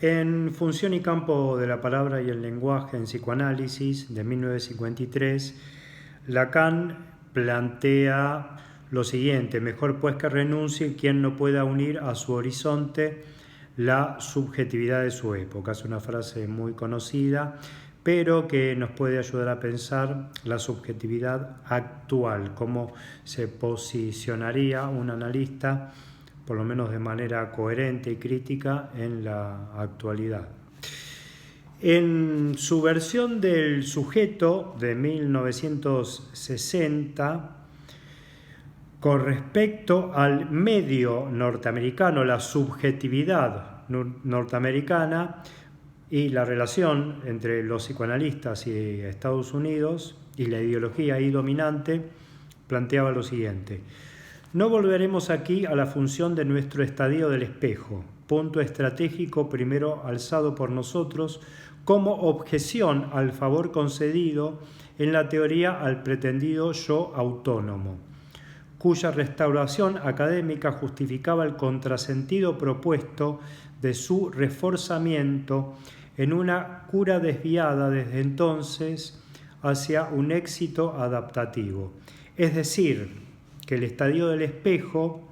En Función y campo de la palabra y el lenguaje en psicoanálisis de 1953, Lacan plantea lo siguiente: mejor pues que renuncie quien no pueda unir a su horizonte la subjetividad de su época. Es una frase muy conocida, pero que nos puede ayudar a pensar la subjetividad actual, cómo se posicionaría un analista, por lo menos de manera coherente y crítica, en la actualidad. En su versión del sujeto de 1960, con respecto al medio norteamericano, la subjetividad norteamericana y la relación entre los psicoanalistas y Estados Unidos y la ideología ahí dominante, planteaba lo siguiente: no volveremos aquí a la función de nuestro estadio del espejo, punto estratégico primero alzado por nosotros como objeción al favor concedido en la teoría al pretendido yo autónomo, cuya restauración académica justificaba el contrasentido propuesto de su reforzamiento en una cura desviada desde entonces hacia un éxito adaptativo. Es decir, que el estadio del espejo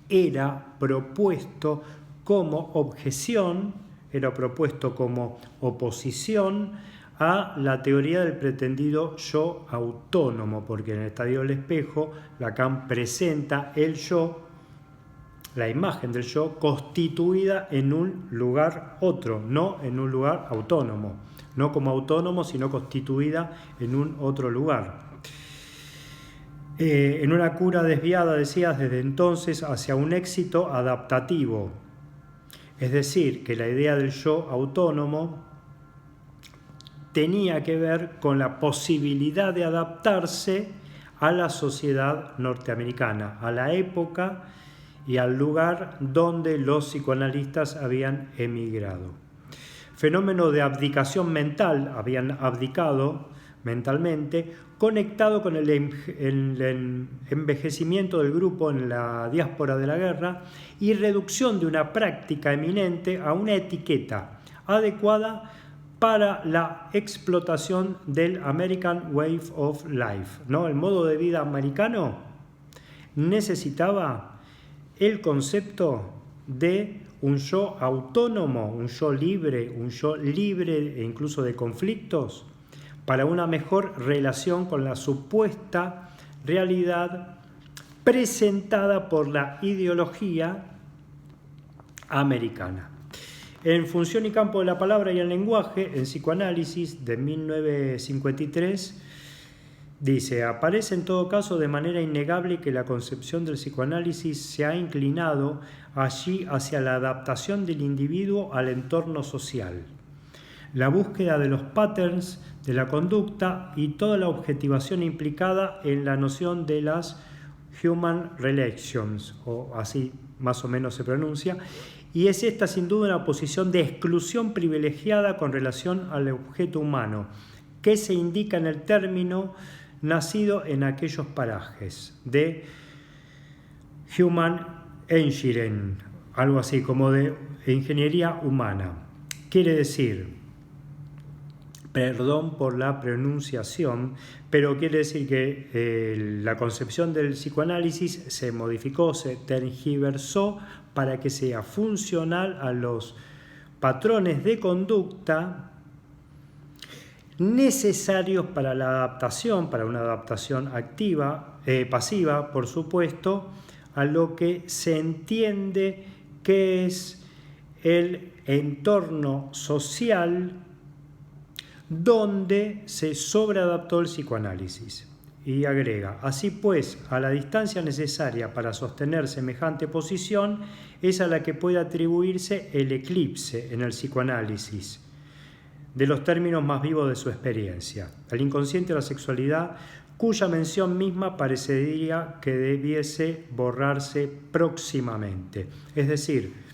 era propuesto como objeción, era propuesto como oposición a la teoría del pretendido yo autónomo, porque en el estadio del espejo Lacan presenta el yo, la imagen del yo, constituida en un lugar otro, no en un lugar autónomo, no como autónomo, sino constituida en un otro lugar. En una cura desviada, decías, desde entonces hacia un éxito adaptativo. Es decir, que la idea del yo autónomo tenía que ver con la posibilidad de adaptarse a la sociedad norteamericana, a la época y al lugar donde los psicoanalistas habían emigrado. Fenómeno de abdicación mental, habían abdicado mentalmente, conectado con el envejecimiento del grupo en la diáspora de la guerra y reducción de una práctica eminente a una etiqueta adecuada para la explotación del American Way of Life, ¿no? El modo de vida americano necesitaba el concepto de un yo autónomo, un yo libre e incluso de conflictos, para una mejor relación con la supuesta realidad presentada por la ideología americana. En Función y campo de la palabra y el lenguaje, en psicoanálisis de 1953, dice: aparece en todo caso de manera innegable que la concepción del psicoanálisis se ha inclinado allí hacia la adaptación del individuo al entorno social, la búsqueda de los patterns de la conducta y toda la objetivación implicada en la noción de las human relations, o así más o menos se pronuncia, y es esta sin duda una posición de exclusión privilegiada con relación al objeto humano, que se indica en el término nacido en aquellos parajes de human engineering, algo así como de ingeniería humana. Quiere decir, perdón por la pronunciación, pero quiere decir que la concepción del psicoanálisis se modificó, se tergiversó para que sea funcional a los patrones de conducta necesarios para la adaptación, para una adaptación activa, pasiva, por supuesto, a lo que se entiende que es el entorno social donde se sobreadaptó el psicoanálisis. Y agrega: así pues, a la distancia necesaria para sostener semejante posición es a la que puede atribuirse el eclipse en el psicoanálisis de los términos más vivos de su experiencia, el inconsciente de la sexualidad, cuya mención misma parecería que debiese borrarse próximamente. Es decir,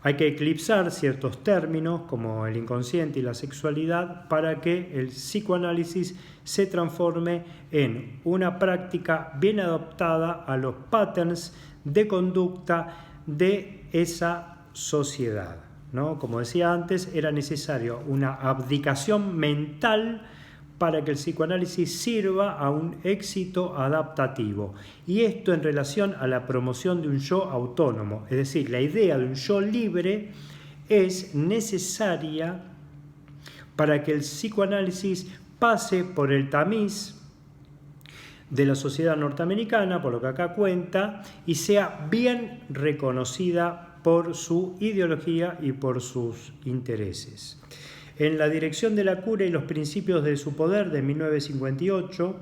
hay que eclipsar ciertos términos como el inconsciente y la sexualidad para que el psicoanálisis se transforme en una práctica bien adaptada a los patterns de conducta de esa sociedad. ¿no? Como decía antes, era necesario una abdicación mental para que el psicoanálisis sirva a un éxito adaptativo. Y esto en relación a la promoción de un yo autónomo. Es decir, la idea de un yo libre es necesaria para que el psicoanálisis pase por el tamiz de la sociedad norteamericana, por lo que acá cuenta, y sea bien reconocida por su ideología y por sus intereses. En La dirección de la cura y los principios de su poder, de 1958,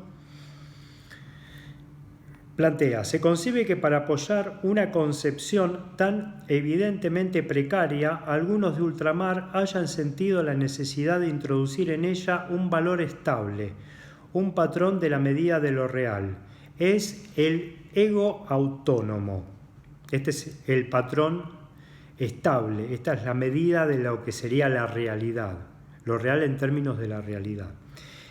plantea: se concibe que para apoyar una concepción tan evidentemente precaria, algunos de ultramar hayan sentido la necesidad de introducir en ella un valor estable, un patrón de la medida de lo real. Es el ego autónomo. Este es el patrón estable, esta es la medida de lo que sería la realidad, lo real en términos de la realidad.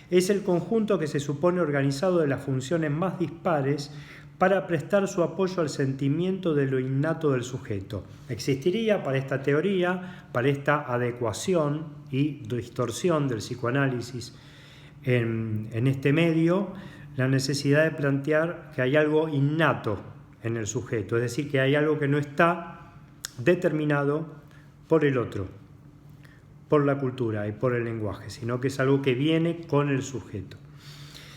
Es el conjunto que se supone organizado de las funciones más dispares para prestar su apoyo al sentimiento de lo innato del sujeto. Existiría para esta teoría, para esta adecuación y distorsión del psicoanálisis en este medio, la necesidad de plantear que hay algo innato en el sujeto, es decir, que hay algo que no está determinado por el otro, por la cultura y por el lenguaje, sino que es algo que viene con el sujeto.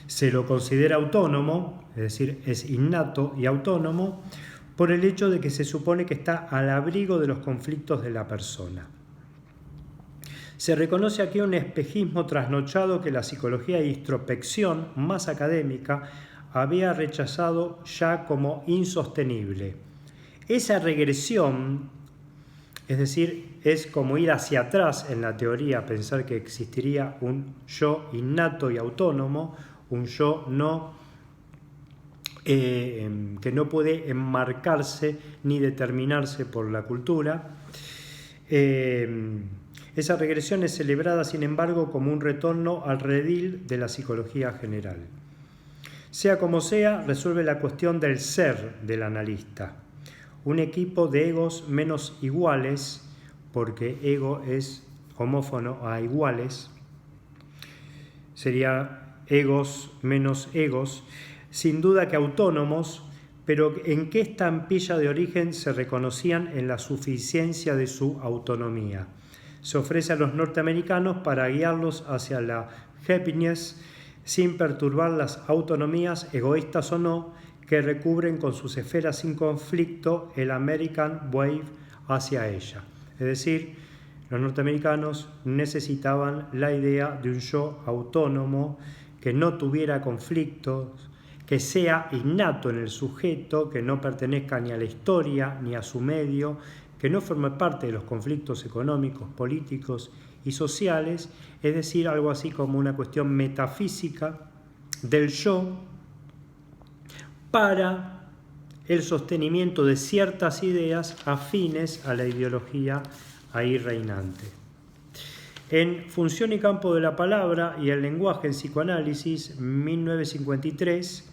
Se lo considera autónomo, es decir, es innato y autónomo, por el hecho de que se supone que está al abrigo de los conflictos de la persona. Se reconoce aquí un espejismo trasnochado que la psicología de introspección más académica había rechazado ya como insostenible. Esa regresión, es decir, es como ir hacia atrás en la teoría, pensar que existiría un yo innato y autónomo, un yo que no puede enmarcarse ni determinarse por la cultura. Esa regresión es celebrada, sin embargo, como un retorno al redil de la psicología general. Sea como sea, resuelve la cuestión del ser del analista. Un equipo de egos menos iguales, porque ego es homófono a iguales, sería egos menos egos, sin duda que autónomos, pero en qué estampilla de origen se reconocían en la suficiencia de su autonomía. Se ofrece a los norteamericanos para guiarlos hacia la happiness sin perturbar las autonomías, egoístas o no, que recubren con sus esferas sin conflicto el American Wave hacia ella. Es decir, los norteamericanos necesitaban la idea de un yo autónomo que no tuviera conflictos, que sea innato en el sujeto, que no pertenezca ni a la historia ni a su medio, que no forme parte de los conflictos económicos, políticos y sociales, es decir, algo así como una cuestión metafísica del yo para el sostenimiento de ciertas ideas afines a la ideología ahí reinante. En Función y campo de la palabra y el lenguaje en psicoanálisis, 1953,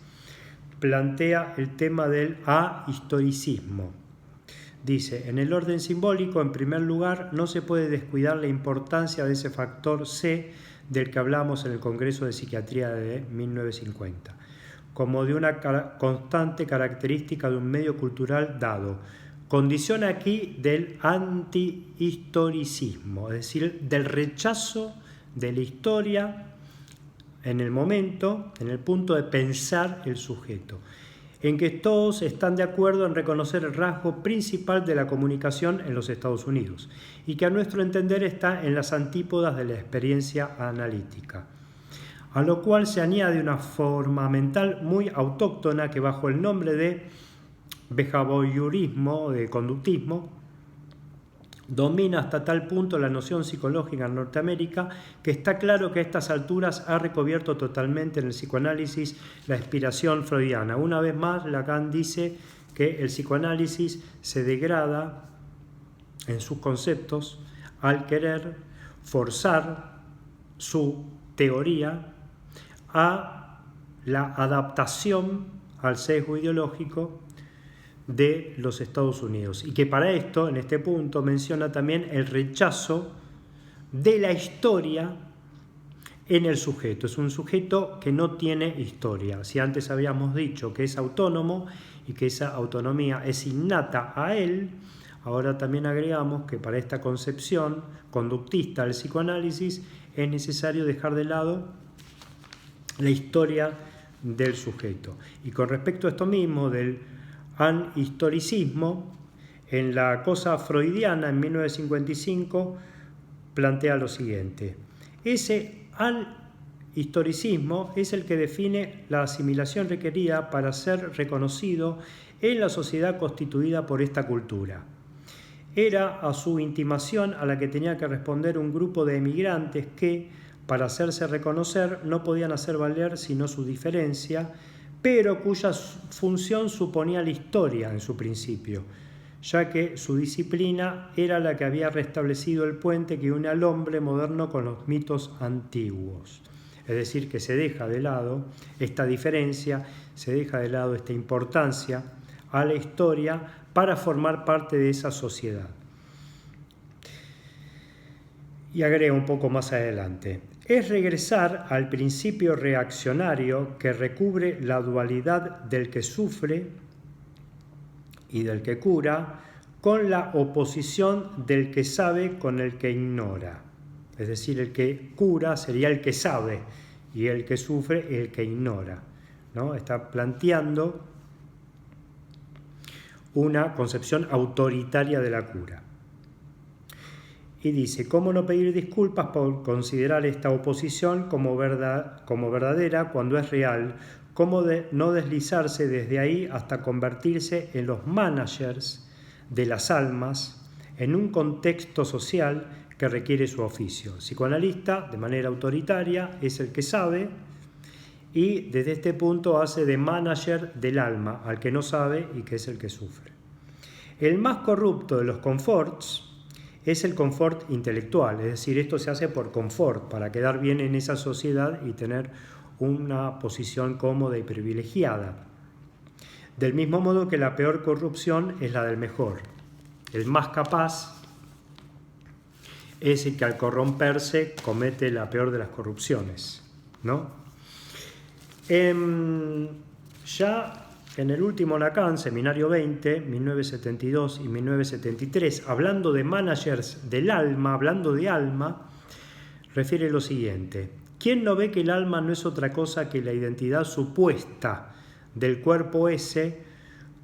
plantea el tema del ahistoricismo. Dice: en el orden simbólico, en primer lugar, no se puede descuidar la importancia de ese factor C del que hablamos en el Congreso de Psiquiatría de 1950, como de una constante característica de un medio cultural dado. Condición aquí del antihistoricismo, es decir, del rechazo de la historia en el momento, en el punto de pensar el sujeto, en que todos están de acuerdo en reconocer el rasgo principal de la comunicación en los Estados Unidos y que a nuestro entender está en las antípodas de la experiencia analítica, a lo cual se añade una forma mental muy autóctona que bajo el nombre de behaviorismo, de conductismo, domina hasta tal punto la noción psicológica en Norteamérica que está claro que a estas alturas ha recubierto totalmente en el psicoanálisis la inspiración freudiana. Una vez más, Lacan dice que el psicoanálisis se degrada en sus conceptos al querer forzar su teoría a la adaptación al sesgo ideológico de los Estados Unidos, y que para esto, en este punto, menciona también el rechazo de la historia en el sujeto. Es un sujeto que no tiene historia. Si antes habíamos dicho que es autónomo y que esa autonomía es innata a él, ahora también agregamos que para esta concepción conductista del psicoanálisis es necesario dejar de lado la historia del sujeto. Y con respecto a esto mismo del anhistoricismo, en La cosa freudiana, en 1955, plantea lo siguiente: ese anhistoricismo es el que define la asimilación requerida para ser reconocido en la sociedad constituida por esta cultura. Era a su intimación a la que tenía que responder un grupo de emigrantes que, para hacerse reconocer, no podían hacer valer sino su diferencia, pero cuya función suponía la historia en su principio, ya que su disciplina era la que había restablecido el puente que une al hombre moderno con los mitos antiguos. Es decir, que se deja de lado esta diferencia, se deja de lado esta importancia a la historia para formar parte de esa sociedad. Y agrega un poco más adelante: es regresar al principio reaccionario que recubre la dualidad del que sufre y del que cura, con la oposición del que sabe con el que ignora. Es decir, el que cura sería el que sabe y el que sufre el que ignora, ¿no? Está planteando una concepción autoritaria de la cura. Y dice: ¿cómo no pedir disculpas por considerar esta oposición como verdadera cuando es real? ¿Cómo no deslizarse desde ahí hasta convertirse en los managers de las almas en un contexto social que requiere su oficio? Psicoanalista, de manera autoritaria, es el que sabe, y desde este punto hace de manager del alma al que no sabe y que es el que sufre. El más corrupto de los conforts es el confort intelectual, es decir, esto se hace por confort, para quedar bien en esa sociedad y tener una posición cómoda y privilegiada. Del mismo modo que la peor corrupción es la del mejor. El más capaz es el que al corromperse comete la peor de las corrupciones, ¿no? Ya en el último Lacan, Seminario 20, 1972 y 1973, hablando de managers del alma, hablando de alma, refiere lo siguiente: ¿quién no ve que el alma no es otra cosa que la identidad supuesta del cuerpo ese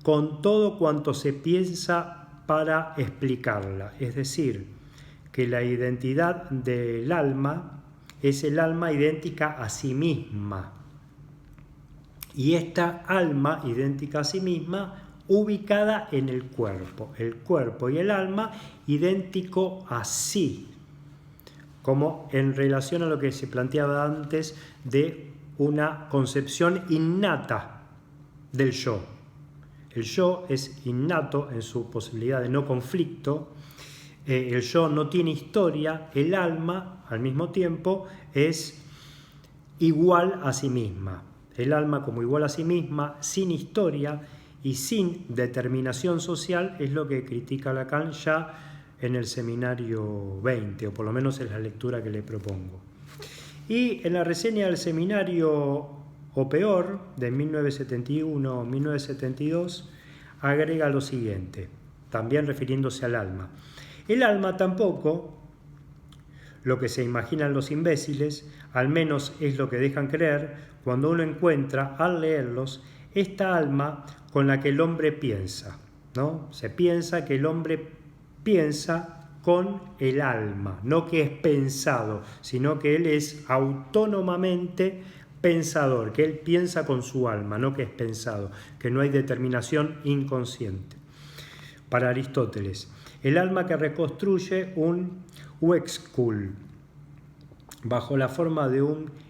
con todo cuanto se piensa para explicarla? Es decir, que la identidad del alma es el alma idéntica a sí misma. Y esta alma idéntica a sí misma ubicada en el cuerpo y el alma idéntico a sí, como en relación a lo que se planteaba antes de una concepción innata del yo. El yo es innato en su posibilidad de no conflicto, el yo no tiene historia, el alma al mismo tiempo es igual a sí misma. El alma como igual a sí misma, sin historia y sin determinación social, es lo que critica Lacan ya en el Seminario 20, o por lo menos es la lectura que le propongo. Y en la reseña del Seminario o Peor, de 1971-1972, agrega lo siguiente, también refiriéndose al alma: el alma tampoco, lo que se imaginan los imbéciles, al menos es lo que dejan creer cuando uno encuentra, al leerlos, esta alma con la que el hombre piensa, ¿no? Se piensa que el hombre piensa con el alma, no que es pensado, sino que él es autónomamente pensador, que él piensa con su alma, no que es pensado, que no hay determinación inconsciente. Para Aristóteles, el alma que reconstruye un Wechskull bajo la forma de un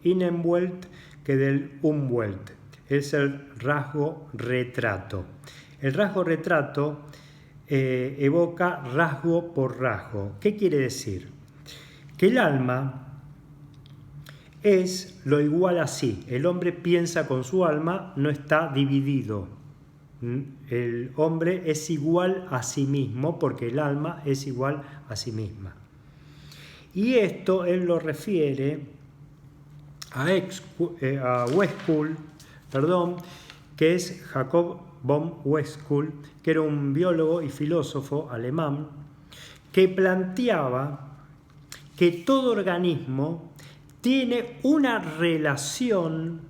Innenwelt que del Umwelt, es el rasgo retrato. El rasgo retrato evoca rasgo por rasgo. ¿Qué quiere decir? Que el alma es lo igual a sí. El hombre piensa con su alma, no está dividido, el hombre es igual a sí mismo porque el alma es igual a sí misma. Y esto él lo refiere a Westphal, que es Jacob von Westphal, que era un biólogo y filósofo alemán, que planteaba que todo organismo tiene una relación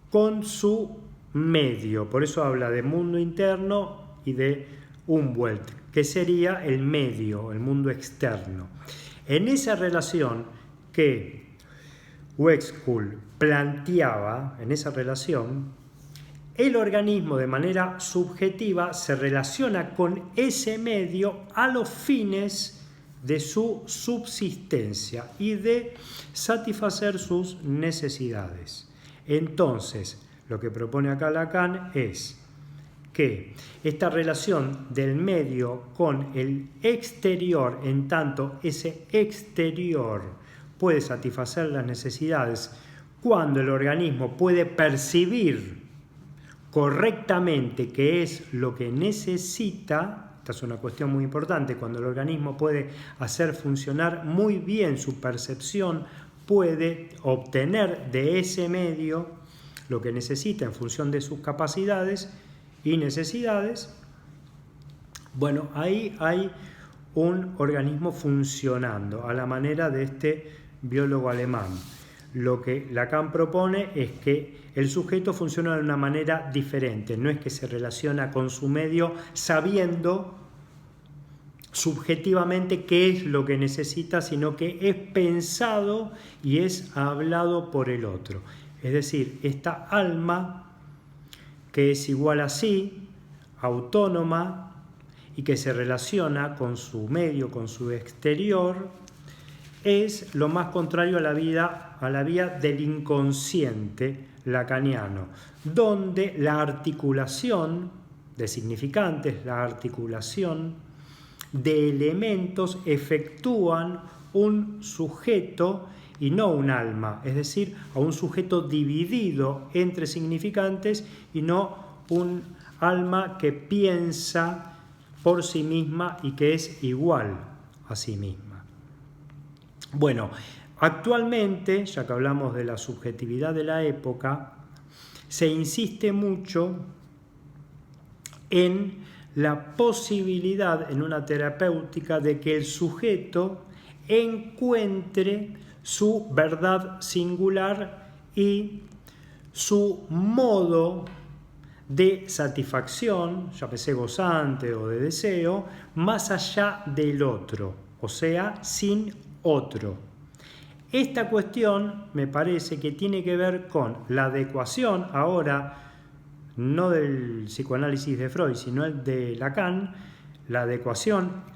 con su medio. Por eso habla de mundo interno y de Umwelt, que sería el medio, el mundo externo. En esa relación que Westphal planteaba, en esa relación, el organismo de manera subjetiva se relaciona con ese medio a los fines de su subsistencia y de satisfacer sus necesidades. Entonces, lo que propone acá Lacan es que esta relación del medio con el exterior, en tanto ese exterior puede satisfacer las necesidades, cuando el organismo puede percibir correctamente qué es lo que necesita. Esta es una cuestión muy importante. Cuando el organismo puede hacer funcionar muy bien su percepción, puede obtener de ese medio lo que necesita en función de sus capacidades y necesidades. Bueno, ahí hay un organismo funcionando a la manera de este biólogo alemán. Lo que Lacan propone es que el sujeto funciona de una manera diferente, no es que se relaciona con su medio sabiendo subjetivamente qué es lo que necesita, sino que es pensado y es hablado por el otro. Es decir, esta alma que es igual a sí, autónoma y que se relaciona con su medio, con su exterior, es lo más contrario a la vía del inconsciente lacaniano, donde la articulación de significantes, la articulación de elementos efectúan un sujeto y no un alma, es decir, a un sujeto dividido entre significantes y no un alma que piensa por sí misma y que es igual a sí misma. Bueno, actualmente, ya que hablamos de la subjetividad de la época, se insiste mucho en la posibilidad en una terapéutica de que el sujeto encuentre su verdad singular y su modo de satisfacción, llámese gozante o de deseo, más allá del otro, o sea, sin otro. Esta cuestión me parece que tiene que ver con la adecuación, ahora no del psicoanálisis de Freud, sino el de Lacan, la adecuación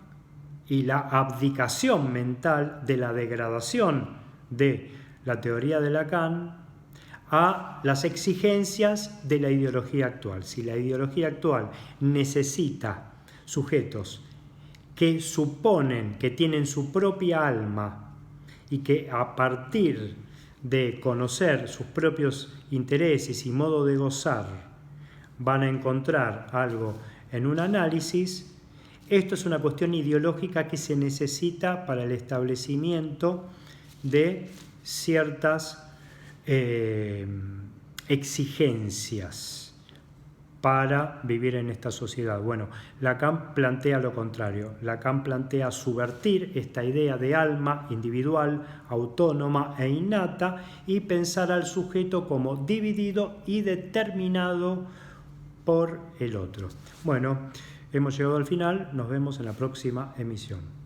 y la abdicación mental de la degradación de la teoría de Lacan a las exigencias de la ideología actual. Si la ideología actual necesita sujetos que suponen que tienen su propia alma y que a partir de conocer sus propios intereses y modo de gozar van a encontrar algo en un análisis, esto es una cuestión ideológica que se necesita para el establecimiento de ciertas exigencias para vivir en esta sociedad. Bueno, Lacan plantea lo contrario. Lacan plantea subvertir esta idea de alma individual, autónoma e innata y pensar al sujeto como dividido y determinado por el otro. Bueno, hemos llegado al final. Nos vemos en la próxima emisión.